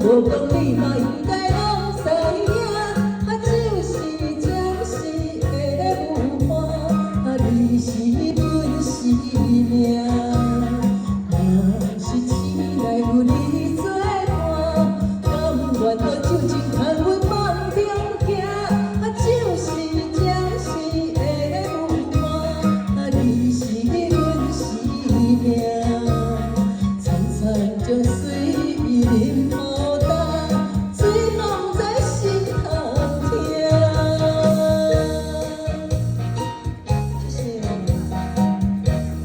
无讲你嘛应该往西行，就是暂时的有伴，你是阮生命。若是醒来有你作伴，甘愿搁就真牵阮梦中行，就是暂时的有伴，你是阮生命。惨惨将水饮孤单，水拢在心头疼。谢谢，谢谢，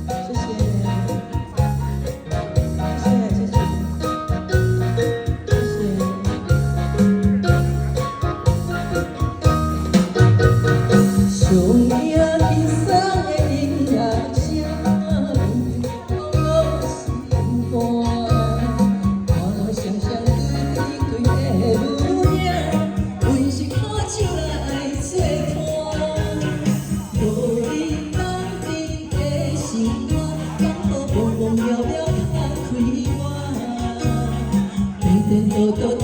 谢谢，谢谢。上影轻松的音乐声，我心肝。我常常对你对的女仔，阮是靠手来作伴。无你当阵的心肝，敢好茫茫渺渺打开我，颠颠倒倒。